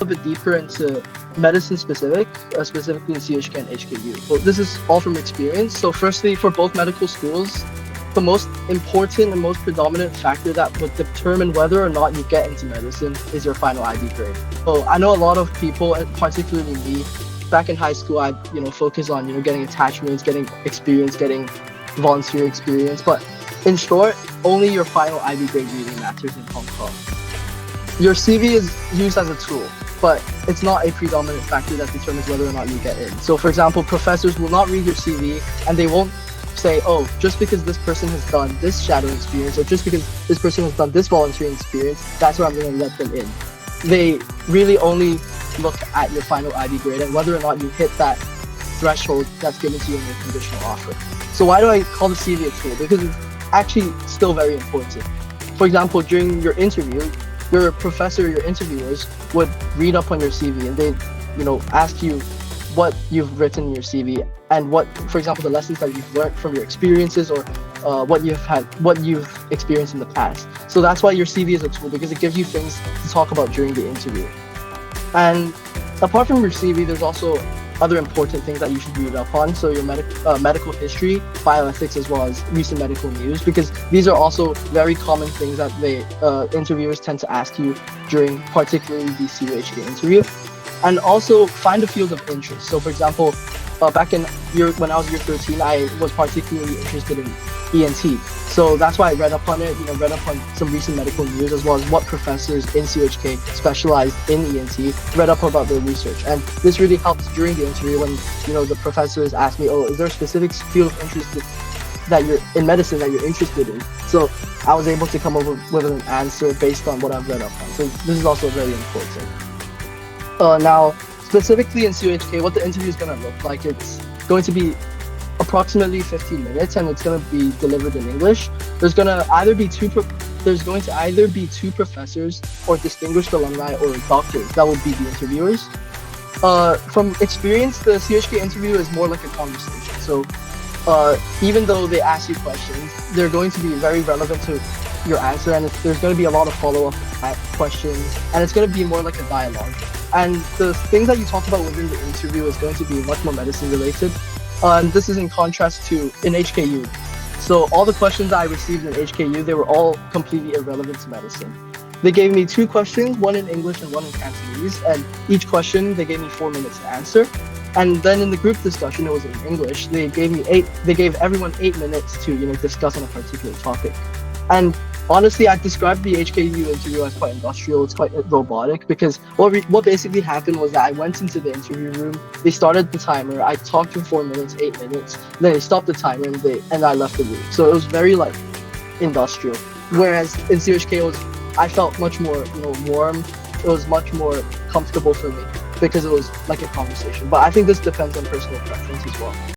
A bit deeper into medicine specifically in CUHK and HKU. Well, this is all from experience. So firstly, for both medical schools, the most important and most predominant factor that would determine whether or not you get into medicine is your final IB grade. So I know a lot of people, and particularly me, back in high school, I focus on getting attachments, getting experience, getting volunteer experience. But in short, only your final IB grade really matters in Hong Kong. Your CV is used as a tool, but it's not a predominant factor that determines whether or not you get in. So for example, professors will not read your CV and they won't say, oh, just because this person has done this shadowing experience or just because this person has done this volunteering experience, that's where I'm going to let them in. They really only look at your final IB grade and whether or not you hit that threshold that's given to you in your conditional offer. So why do I call the CV a tool? Because it's actually still very important. For example, during your interview, your professor, your interviewers would read up on your CV and they, ask you what you've written in your CV and what, for example, the lessons that you've learned from your experiences or what you've experienced in the past. So that's why your CV is a tool, because it gives you things to talk about during the interview. And apart from your CV, there's also other important things that you should read up on. So your medical history, bioethics, as well as recent medical news, because these are also very common things that interviewers tend to ask you during particularly the CUHK interview. And also find a field of interest. So for example, back when I was year 13, I was particularly interested in ENT. So that's why I read up on it, read up on some recent medical news, as well as what professors in CUHK specialized in ENT, read up about their research. And this really helps during the interview when, the professors ask me, oh, is there a specific field of interest that you're in medicine that you're interested in? So I was able to come up with an answer based on what I've read up on. So this is also very important. Now, specifically in CUHK, what the interview is going to look like, it's going to be approximately 15 minutes and it's going to be delivered in English. There's going to either be two professors or distinguished alumni or doctors that will be the interviewers. From experience, the CUHK interview is more like a conversation. So even though they ask you questions, they're going to be very relevant to your answer, and there's going to be a lot of follow-up questions, and it's going to be more like a dialogue. And the things that you talk about within the interview is going to be much more medicine related. And this is in contrast to in HKU. So all the questions that I received in HKU, they were all completely irrelevant to medicine. They gave me 2 questions, one in English and one in Cantonese, and each question they gave me 4 minutes to answer. And then in the group discussion, it was in English. They gave everyone 8 minutes to discuss on a particular topic. And honestly, I described the HKU interview as quite industrial. It's quite robotic, because what basically happened was that I went into the interview room. They started the timer. I talked for 4 minutes, 8 minutes. Then they stopped the timer and I left the room. So it was very industrial. Whereas in CUHK, I felt much more warm. It was much more comfortable for me because it was like a conversation. But I think this depends on personal preference as well.